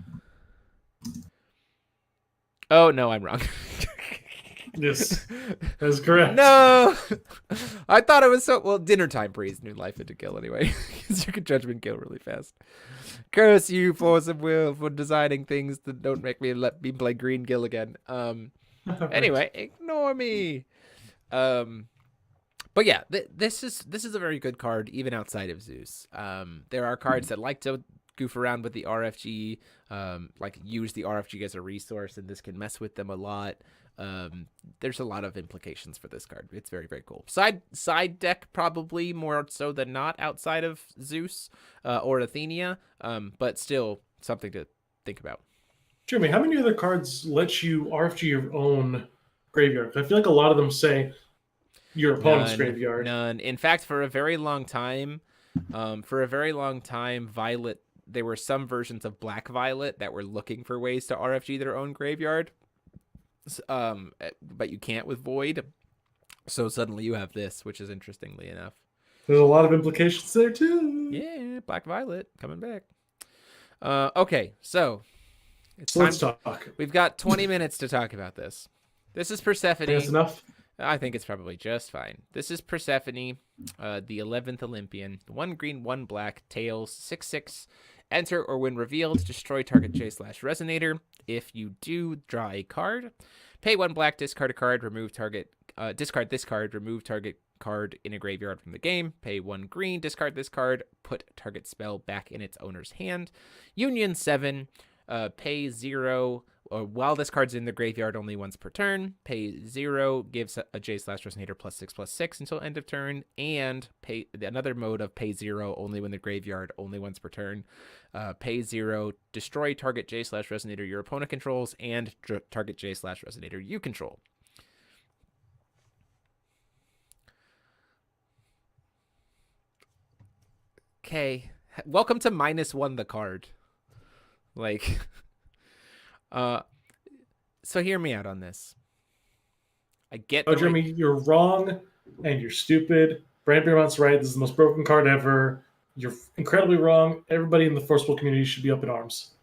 Oh, no, I'm wrong. Yes, that's correct. No, I thought it was so. Well, Dinner Time breathes new life into Gill anyway, because you can Judgment Gill really fast. Curse you, force of will, for designing things that don't let me play green Gill again. Anyway, ignore me. But yeah, this is a very good card even outside of Zeus. There are cards that like to goof around with the RFG, like use the RFG as a resource, and this can mess with them a lot. There's a lot of implications for this card. It's very, very cool. Side deck probably more so than not outside of Zeus or Athenia, but still something to think about. Jeremy, how many other cards let you RFG your own graveyard? I feel like a lot of them say, your opponent's graveyard. None. In fact, for a very long time, Violet. There were some versions of Black Violet that were looking for ways to RFG their own graveyard, but you can't with Void. So suddenly you have this, which is interestingly enough. There's a lot of implications there too. Yeah, Black Violet coming back. Okay, so let's talk. We've got 20 minutes to talk about this. This is Persephone. That's enough. I think it's probably just fine. This is Persephone, the 11th Olympian. 1 green, 1 black, tails, 6/6. Enter or when revealed, destroy target J/Resonator. If you do, draw a card. Pay 1 black, discard a card, discard this card, remove target card in a graveyard from the game. Pay 1 green, discard this card, put target spell back in its owner's hand. Union 7, pay 0, or while this card's in the graveyard only once per turn. Pay 0, gives a J/Resonator +6/6 until end of turn, and pay another mode of pay 0 only when the graveyard only once per turn. Pay 0, destroy target J/Resonator your opponent controls and target J/Resonator you control. Okay, welcome to -1 the card. Like, so hear me out on this. I get. Oh, Jeremy, you're wrong and you're stupid. Brandbeermont's right. This is the most broken card ever. You're incredibly wrong. Everybody in the Forceful community should be up in arms.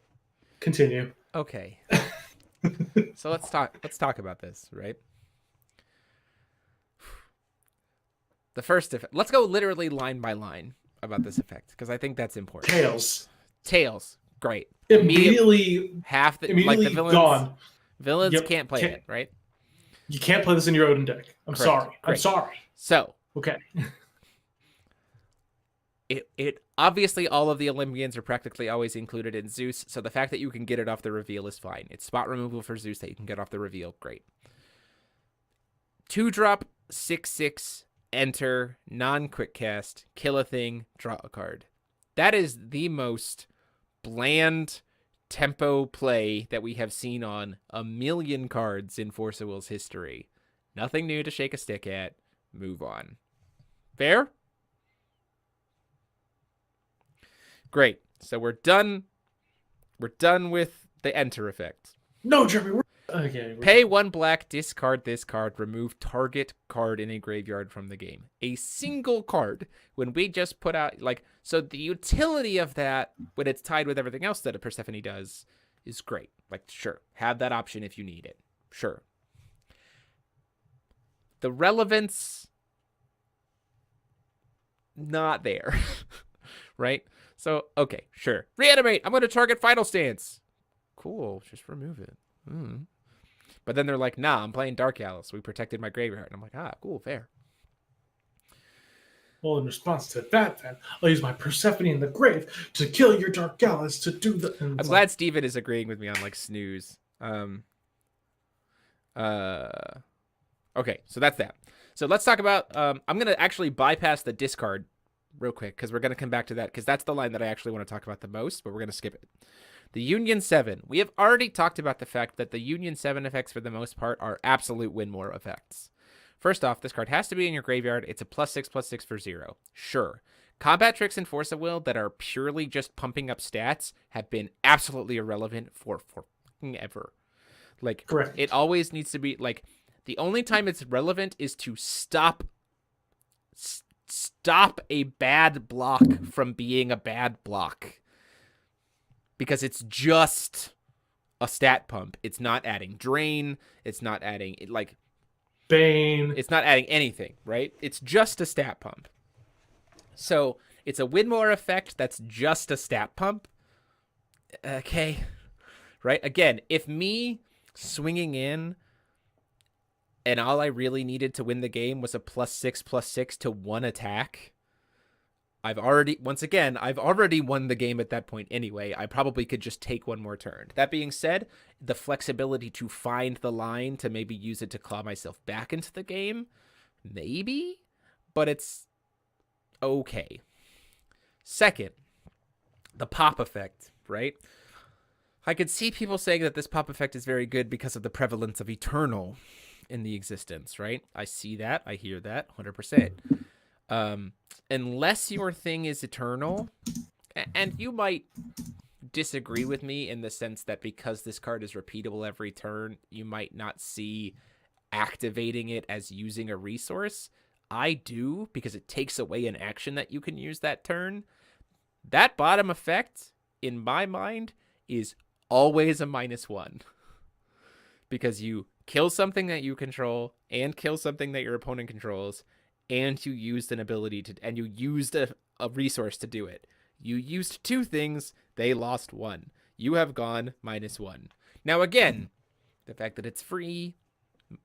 Continue. Okay. So let's talk about this, right? The first effect. Let's go literally line by line about this effect because I think that's important. Tails. Great. Immediately the villains gone. Villains can't play it, right? You can't play this in your Odin deck. I'm Correct. sorry. Great. I'm sorry. So okay. It obviously all of the Olympians are practically always included in Zeus, so the fact that you can get it off the reveal is fine. It's spot removal for Zeus that you can get off the reveal. Great. 2-drop 6/6, enter, non-quick cast, kill a thing, draw a card. That is the most bland tempo play that we have seen on a million cards in Force of Will's history. Nothing new to shake a stick at. Move on. Fair? Great. So we're done. We're done with the enter effect. No, Jeremy. Okay. Pay 1 black, discard this card, remove target card in a graveyard from the game. A single card. When we just put out, so the utility of that, when it's tied with everything else that a Persephone does, is great. Sure, have that option if you need it. Sure. The relevance, not there. Right? So, okay, sure. Reanimate! I'm going to target Final Stance. Cool, just remove it. But then they're like, nah, I'm playing Dark Alice. We protected my graveyard. And I'm like, cool, fair. Well, in response to that, then, I'll use my Persephone in the grave to kill your Dark Alice to do the... I'm glad Steven is agreeing with me on, snooze. Okay, so that's that. So let's talk about... I'm going to actually bypass the discard real quick, because we're going to come back to that, because that's the line that I actually want to talk about the most, but we're going to skip it. The Union 7. We have already talked about the fact that the Union 7 effects, for the most part, are absolute win-more effects. First off, this card has to be in your graveyard. It's a +6/+6 for 0. Sure. Combat tricks in Force of Will that are purely just pumping up stats have been absolutely irrelevant for fucking ever. Correct. It always needs to be, the only time it's relevant is to stop a bad block from being a bad block. Because it's just a stat pump. It's not adding drain. It's not adding Bane. It's not adding anything, right? It's just a stat pump. So it's a win more effect that's just a stat pump. Okay. Right? Again, if me swinging in and all I really needed to win the game was a +6/+6 to 1 attack, I've already won the game at that point anyway. I probably could just take one more turn. That being said, the flexibility to find the line to maybe use it to claw myself back into the game, maybe, but it's okay. Second, the pop effect, right? I could see people saying that this pop effect is very good because of the prevalence of Eternal in the existence, right? I see that. I hear that 100%. Unless your thing is eternal, and you might disagree with me in the sense that because this card is repeatable every turn, you might not see activating it as using a resource. I do, because it takes away an action that you can use that turn. That bottom effect, in my mind, is always a -1. Because you kill something that you control and kill something that your opponent controls, and you used an ability to, and you used a resource to do it. You used 2 things, they lost 1. You have gone -1. Now again, the fact that it's free,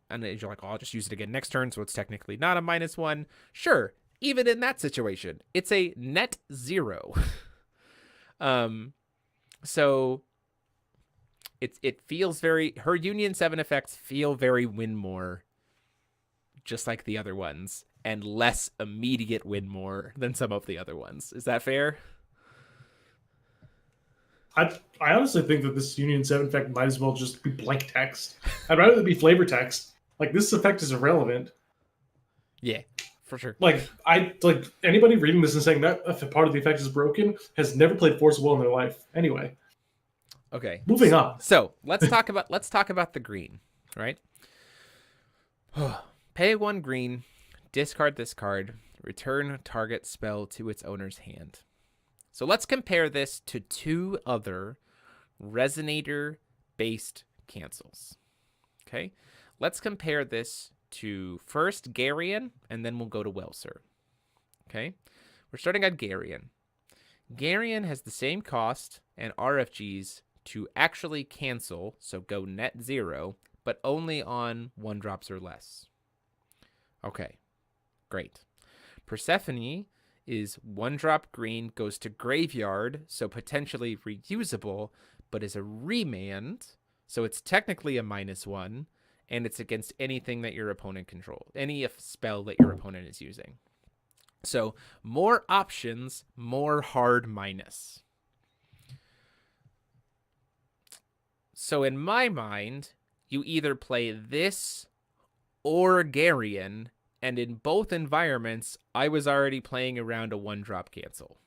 and you're like, oh, I'll just use it again next turn, so it's technically not a -1. Sure, even in that situation, it's a net 0. So it feels very, her Union 7 effects feel very win more, just like the other ones, and less immediate win more than some of the other ones. Is that fair? I honestly think that this Union 7 effect might as well just be blank text. I'd rather it be flavor text. Like, this effect is irrelevant. Yeah, for sure. Like, anybody reading this and saying that if a part of the effect is broken has never played Force of Will in their life. Anyway. Okay. Moving on. So let's talk about the green, right? Pay 1 green, discard this card, return target spell to its owner's hand. So let's compare this to 2 other resonator-based cancels. Okay? Let's compare this to first Garion, and then we'll go to Welser. Okay? We're starting on Garion. Garion has the same cost and RFGs to actually cancel, so go net 0, but only on 1-drops or less. Okay, great. Persephone is 1-drop green, goes to graveyard, so potentially reusable, but is a remand, so it's technically a -1, and it's against anything that your opponent controls, any spell that your opponent is using. So more options, more hard minus. So in my mind, you either play this or Garion, and in both environments, I was already playing around a 1-drop cancel.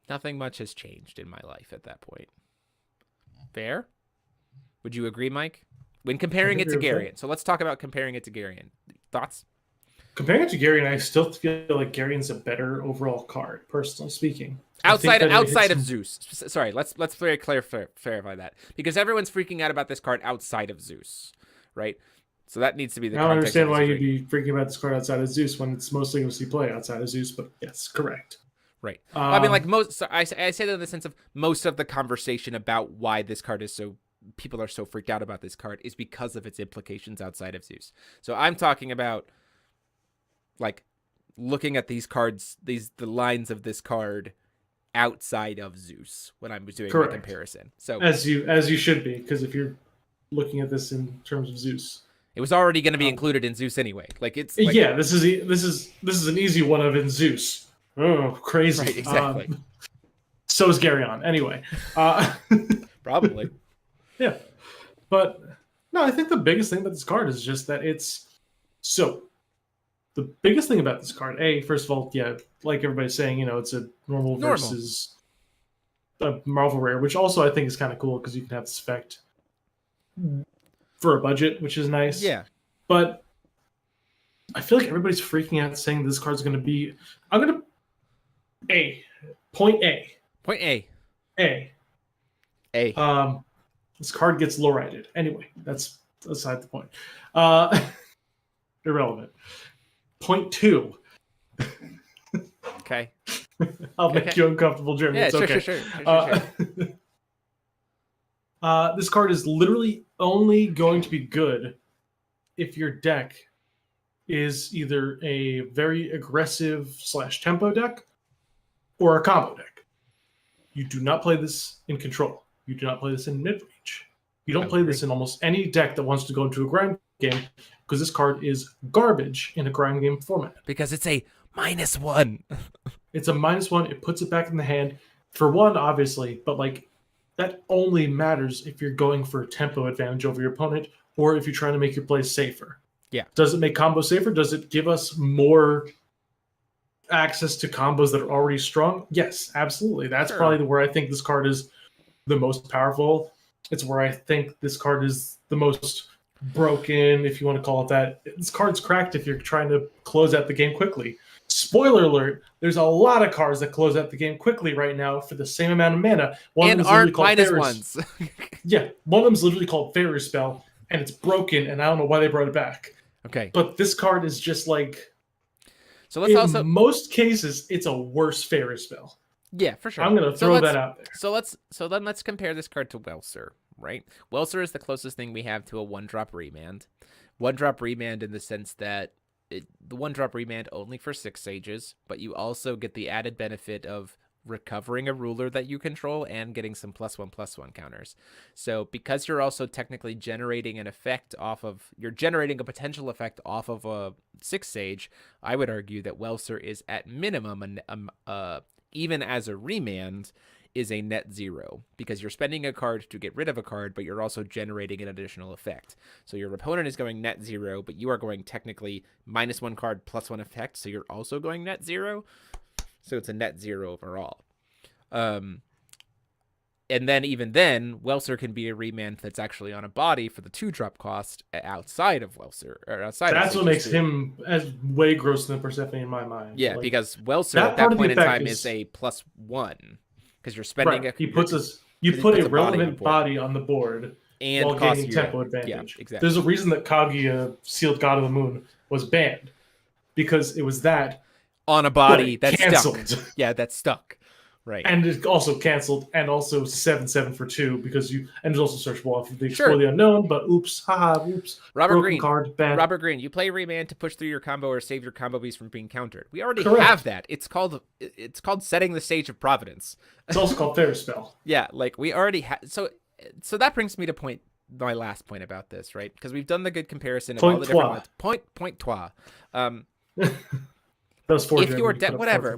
Nothing much has changed in my life at that point. Fair? Would you agree, Mike? When comparing it to Garion. So let's talk about comparing it to Garion. Thoughts? Comparing it to Garion, I still feel like Garion's a better overall card, personally speaking. Outside of Zeus. Sorry, let's very clarify that. Because everyone's freaking out about this card outside of Zeus, right? So that needs to be the context. I don't understand why you'd be freaking about this card outside of Zeus when it's mostly going to see play outside of Zeus, but yes, correct. Right. I mean, like most, so I say that in the sense of most of the conversation about why this card is so, people are so freaked out about this card is because of its implications outside of Zeus. So I'm talking about, like, looking at these cards, the lines of this card outside of Zeus when I'm doing the comparison. So as you should be, because if you're looking at this in terms of Zeus. It was already going to be included in Zeus anyway. Like it's like, yeah, this is an easy one of in Zeus. Oh, crazy! Right, exactly. So is Garion. Anyway, probably. Yeah, but no, I think the biggest thing about this card is just that it's so. The biggest thing about this card, first of all, yeah, like everybody's saying, it's a normal versus a Marvel rare, which also I think is kind of cool because you can have this effect for a budget, which is nice. Yeah. But I feel like everybody's freaking out saying this card's going to be... I'm going to... Point A. This card gets low-rated. Anyway, that's aside the point. Irrelevant. Point 2. Okay. I'll make you uncomfortable, Jeremy. Yeah, it's okay. Sure. This card is literally only going to be good if your deck is either a very aggressive / tempo deck or a combo deck. You do not play this in control. You do not play this in mid-range. You don't play this in almost any deck that wants to go into a grind game because this card is garbage in a grind game format. Because it's a -1. It's a -1. It puts it back in the hand. For one, obviously, but like that only matters if you're going for a tempo advantage over your opponent or if you're trying to make your play safer. Yeah. Does it make combos safer? Does it give us more access to combos that are already strong? Yes, absolutely. That's probably where I think this card is the most powerful. It's where I think this card is the most broken, if you want to call it that. This card's cracked if you're trying to close out the game quickly. Spoiler alert, there's a lot of cards that close out the game quickly right now for the same amount of mana. One of them aren't minus ones. Yeah, one of them is literally called Ferrous Spell, and it's broken, and I don't know why they brought it back. Okay. But this card is just like... So let's in most cases, it's a worse Ferrous Spell. Yeah, for sure. I'm going to throw that out there. So then let's compare this card to Welser, right? Welser is the closest thing we have to a 1-drop remand. 1-drop remand in the sense that the 1-drop remand only for 6 sages, but you also get the added benefit of recovering a ruler that you control and getting some +1/+1 counters. So because you're also technically generating an effect off of, you're generating a potential effect off of a 6 sage, I would argue that Welser is at minimum even as a remand, is a net 0, because you're spending a card to get rid of a card, but you're also generating an additional effect. So your opponent is going net 0, but you are going technically -1 card +1 effect, so you're also going net 0. So it's a net 0 overall. And then even then, Welser can be a remand that's actually on a body for the 2-drop cost outside of Welser. Or outside That's of what makes him as way grosser than Persephone in my mind. Yeah, like, because Welser at that point in time is a +1. Because you're spending right. You put a relevant body on the board and while gaining tempo advantage. Yeah, exactly. There's a reason that Kaguya, Sealed God of the Moon, was banned. Because it was that on a body that's canceled. Stuck. Yeah, that's stuck. Right. And it also canceled, and also 7/7 for 2 because and there's also searchable off of the Explore the Unknown, but oops, Robert broken Green card, bad. Robert Green, you play remand to push through your combo or save your combo beast from being countered. We already have that. It's called setting the stage of Providence. It's also called Ferrous Spell. Yeah, like we already have. So that brings me to my last point about this, right? Because we've done the good comparison of all the different ones. Point trois. If you're whatever. I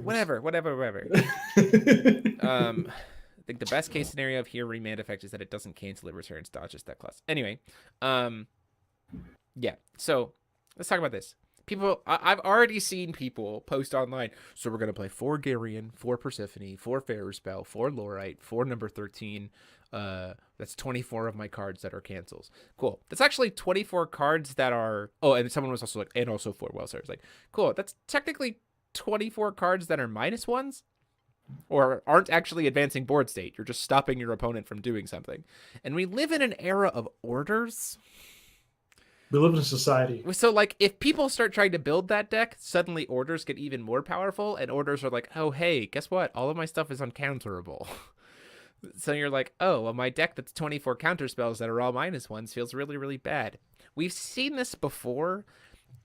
think the best case scenario of here remand effect is that it doesn't cancel, it returns dodges that class. Anyway, yeah. So let's talk about this. People, I've already seen people post online. So we're gonna play 4 Garion, 4 Persephone, 4 Ferrous Spell, 4 Lorite, 4 number 13. That's 24 of my cards that are cancels. Cool. That's actually 24 cards that are. Oh, and someone was also like, and also 4 Welser. It's like, cool. That's technically 24 cards that are -1s, or aren't actually advancing board state. You're just stopping your opponent from doing something. And we live in an era of orders. We live in a society. So, like, if people start trying to build that deck, suddenly orders get even more powerful, and orders are like, oh, hey, guess what? All of my stuff is uncounterable. So you're like, oh, well, my deck that's 24 counter spells that are all -1s feels really, really bad. We've seen this before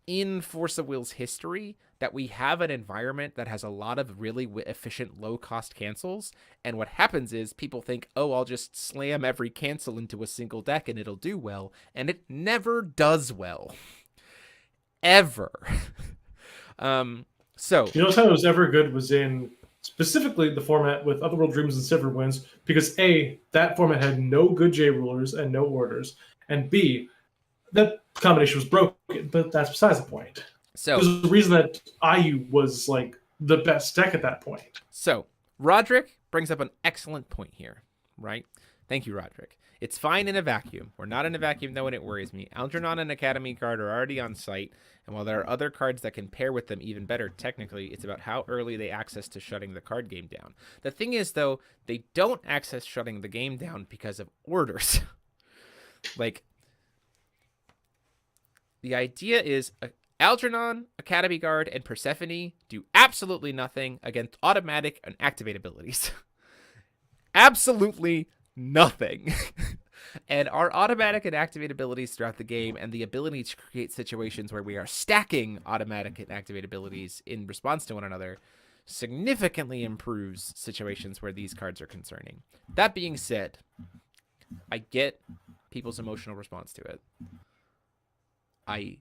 in Force of Will's history, that we have an environment that has a lot of really efficient low-cost cancels, and what happens is people think, oh, I'll just slam every cancel into a single deck and it'll do well, and it never does well. Ever. So you know how it was ever good was in specifically the format with Otherworld Dreams and Silver Winds, because A, that format had no good J rulers and no orders, and B, that combination was broken, but that's besides the point. So there's a reason that IU was like the best deck at that point. So Roderick brings up an excellent point here, right? Thank you, Roderick. It's fine in a vacuum. We're not in a vacuum, though, and it worries me. Algernon and Academy card are already on site, and while there are other cards that can pair with them even better, technically, it's about how early they access to shutting the card game down. The thing is, though, they don't access shutting the game down because of orders. Like, the idea is Algernon, Academy Guard, and Persephone do absolutely nothing against automatic and activate abilities. Absolutely nothing. And our automatic and activate abilities throughout the game and the ability to create situations where we are stacking automatic and activate abilities in response to one another significantly improves situations where these cards are concerning. That being said, I get people's emotional response to it. I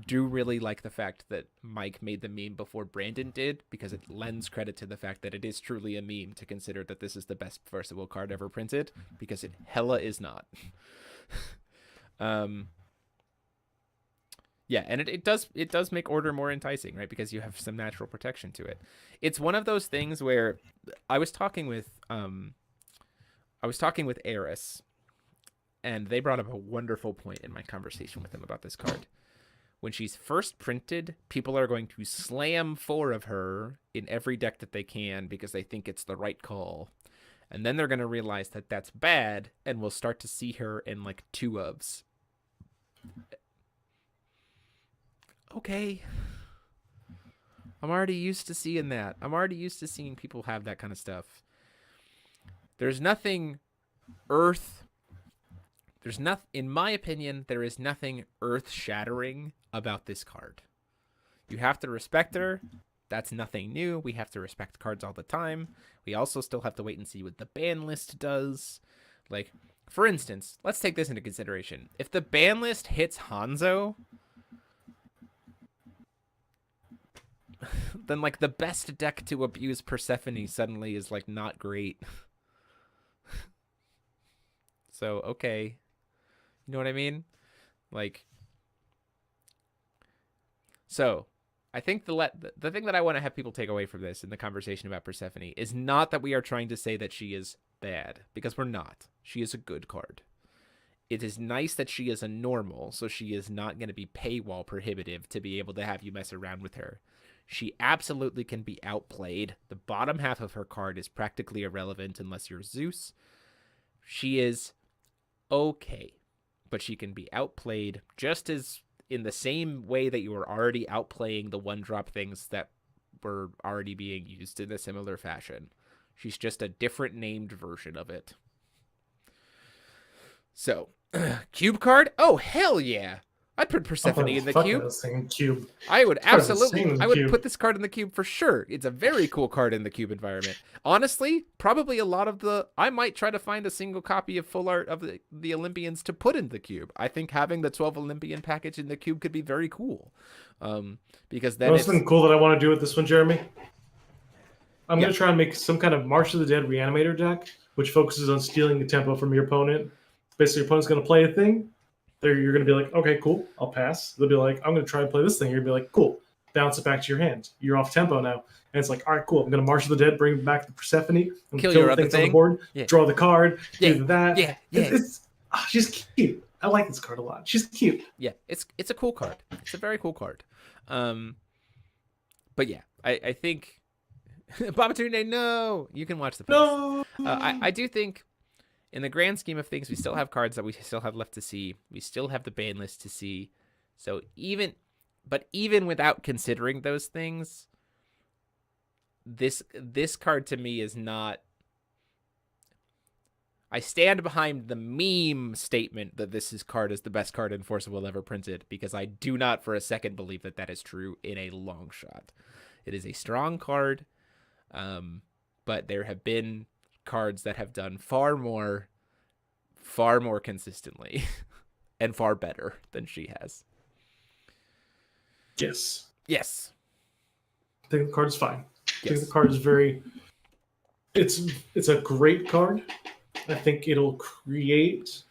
do really like the fact that Mike made the meme before Brandon did, because it lends credit to the fact that it is truly a meme to consider that this is the best Force of Will card ever printed, because it hella is not. Yeah, and it does make order more enticing, right? Because you have some natural protection to it. It's one of those things where I was talking with Aries, and they brought up a wonderful point in my conversation with them about this card. When she's first printed, people are going to slam 4 of her in every deck that they can because they think it's the right call. And then they're going to realize that that's bad, and we'll start to see her in like 2 ofs. Okay. I'm already used to seeing that. I'm already used to seeing people have that kind of stuff. There's nothing in my opinion, there is nothing earth-shattering about this card. You have to respect her. That's nothing new. We have to respect cards all the time. We also still have to wait and see what the ban list does. Like, for instance, let's take this into consideration. If the ban list hits Hanzo, then like the best deck to abuse Persephone suddenly is like not great. So, okay. You know what I mean? Like, so I think the thing that I want to have people take away from this in the conversation about Persephone is not that we are trying to say that she is bad, because we're not. She is a good card. It is nice that she is a normal, so she is not going to be paywall prohibitive to be able to have you mess around with her. She absolutely can be outplayed. The bottom half of her card is practically irrelevant unless you're Zeus. She is okay, but she can be outplayed just as in the same way that you were already outplaying the 1-drop things that were already being used in a similar fashion. She's just a different named version of it. So, cube card? Oh, hell yeah. I'd put Persephone in the cube. Cube. I would absolutely. I would put this card in the cube for sure. It's a very cool card in the cube environment. Honestly, probably a lot of the. I might try to find a single copy of full art of the Olympians to put in the cube. I think having the 12 Olympian package in the cube could be very cool. Because then it's something cool that I want to do with this one, Jeremy. I'm going to try and make some kind of March of the Dead Reanimator deck, which focuses on stealing the tempo from your opponent. Basically, your opponent's going to play a thing. You're going to be like, okay, cool, I'll pass. They'll be like, I'm going to try and play this thing. You're going to be like, cool, bounce it back to your hand. You're off tempo now. And it's like, all right, cool, I'm going to March of the Dead, bring back the Persephone, kill your other things thing on the board, draw the card, do that. Yeah. She's cute. I like this card a lot. She's cute. Yeah, it's a cool card. It's a very cool card. But yeah, I think Babatunde, no, you can watch the post. No. I do think, in the grand scheme of things, we still have cards that we still have left to see. We still have the ban list to see. So even without considering those things, this card to me is not. I stand behind the meme statement that this card is the best card Enforceable ever printed, because I do not for a second believe that that is true in a long shot. It is a strong card, but there have been cards that have done far more consistently and far better than she has. Yes. I think the card is fine. I think the card is very. It's a great card. I think it'll create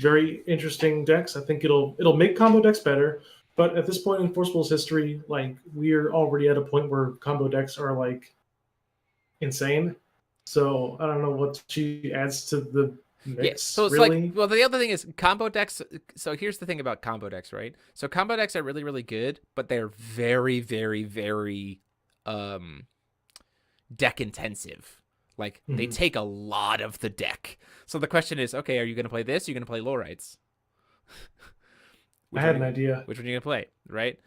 very interesting decks. I think it'll make combo decks better. But at this point in Enforceble's history, like, we're already at a point where combo decks are like insane. So I don't know what she adds to the mix. Yes. So it's really. like, well, the other thing is combo decks. So here's the thing about combo decks, right? So combo decks are really, really good, but they're very, very, very deck intensive. Like, they take a lot of the deck. So the question is, okay, are you going to play this? Or are you going to play Lowrites? I had an idea. Which one are you going to play, right?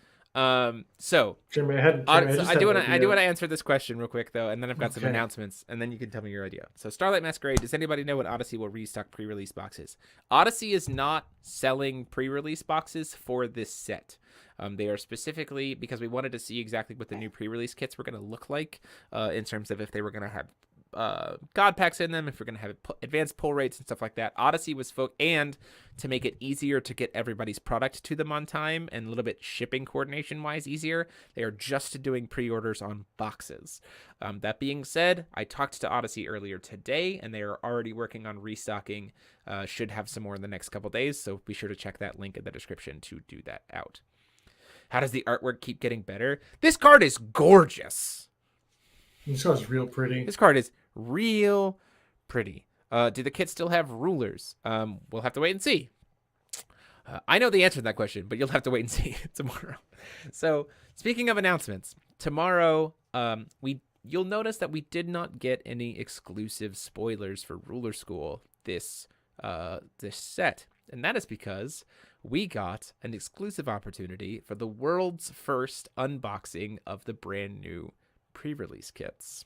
So Jeremy, I do want to answer this question real quick though, and then I've got some announcements, and then you can tell me your idea. So Starlight Masquerade, does anybody know what Odyssey will restock pre-release boxes? Odyssey is not selling pre-release boxes for this set. They are specifically because we wanted to see exactly what the new pre-release kits were going to look like, in terms of if they were going to have god packs in them, if we're going to have advanced pull rates and stuff like that. Odyssey was and to make it easier to get everybody's product to them on time and a little bit shipping coordination wise easier, they are just doing pre-orders on boxes. That being said, I talked to Odyssey earlier today and they are already working on restocking. Should have some more in the next couple days, so be sure to check that link in the description to do that out. How does the artwork keep getting better? This card is gorgeous. This card's real pretty. This card is real pretty. Do the kits still have rulers? We'll have to wait and see. I know the answer to that question, but you'll have to wait and see tomorrow. So, speaking of announcements, tomorrow you'll notice that we did not get any exclusive spoilers for Ruler School this set, and that is because we got an exclusive opportunity for the world's first unboxing of the brand new pre-release kits.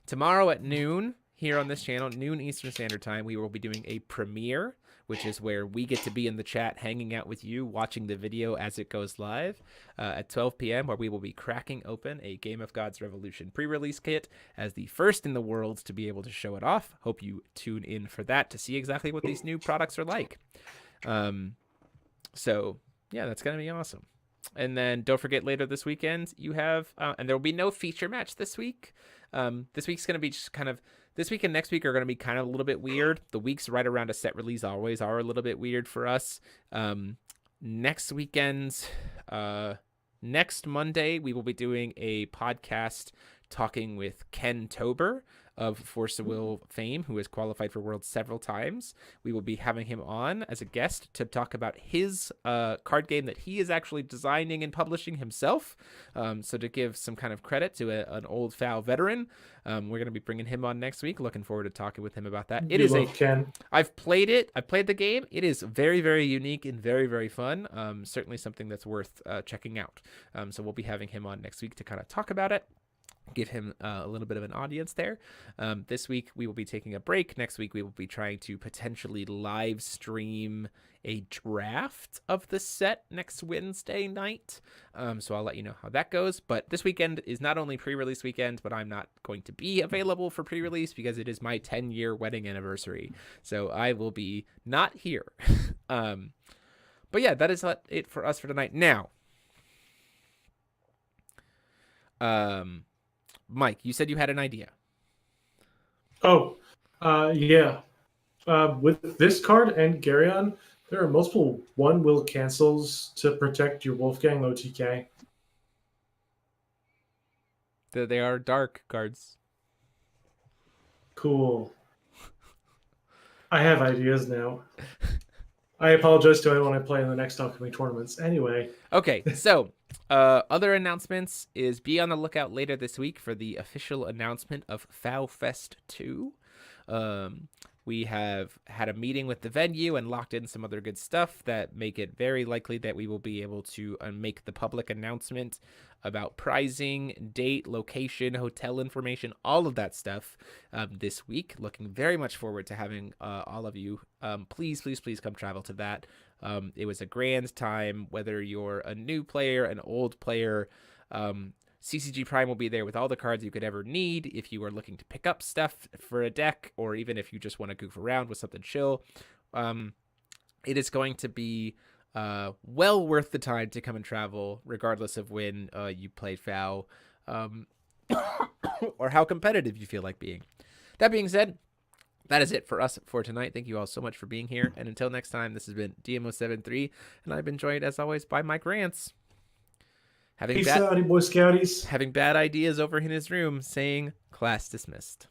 Tomorrow at noon here on this channel, noon Eastern Standard Time, we will be doing a premiere, which is where we get to be in the chat hanging out with you, watching the video as it goes live at 12 p.m., where we will be cracking open a Game of Gods Revolution pre-release kit as the first in the world to be able to show it off. Hope you tune in for that to see exactly what these new products are like. So, yeah, that's going to be awesome. And then don't forget, later this weekend, you have, and there will be no feature match this week. This week's going to be just kind of, this week and next week are going to be kind of a little bit weird. The weeks right around a set release always are a little bit weird for us. Next weekend, next Monday, we will be doing a podcast talking with Ken Tober of Force of Will fame, who has qualified for Worlds several times. We will be having him on as a guest to talk about his card game that he is actually designing and publishing himself. So to give some kind of credit to an old FOW veteran, we're going to be bringing him on next week. Looking forward to talking with him about that. It is Ken. I've played it. I've played the game. It is very, very unique and very, very fun. Certainly something that's worth checking out. So we'll be having him on next week to kind of talk about it, give him a little bit of an audience there. This week we will be taking a break. Next week we will be trying to potentially live stream a draft of the set next Wednesday night. So I'll let you know how that goes. But this weekend is not only pre-release weekend, but I'm not going to be available for pre-release because it is my 10-year wedding anniversary. So I will be not here. But yeah, that is it for us for tonight. Now, Mike, you said you had an idea. Oh, yeah. With this card and Garyon, there are multiple one-will cancels to protect your Wolfgang OTK. They are dark cards. Cool. I have ideas now. I apologize to anyone I play in the next upcoming tournaments. Anyway. Okay, so other announcements is be on the lookout later this week for the official announcement of FowFest 2. We have had a meeting with the venue and locked in some other good stuff that make it very likely that we will be able to make the public announcement about pricing, date, location, hotel information, all of that stuff this week. Looking very much forward to having all of you. Please, please, please come travel to that. It was a grand time, whether you're a new player, an old player. CCG Prime will be there with all the cards you could ever need if you are looking to pick up stuff for a deck, or even if you just want to goof around with something chill. It is going to be well worth the time to come and travel, regardless of when you played FOW or how competitive you feel like being. That being said, that is it for us for tonight. Thank you all so much for being here. And until next time, this has been DMO73, and I've been joined, as always, by Mike Rance. Peace out, Boy Scouties. Having bad ideas over in his room, saying, class dismissed.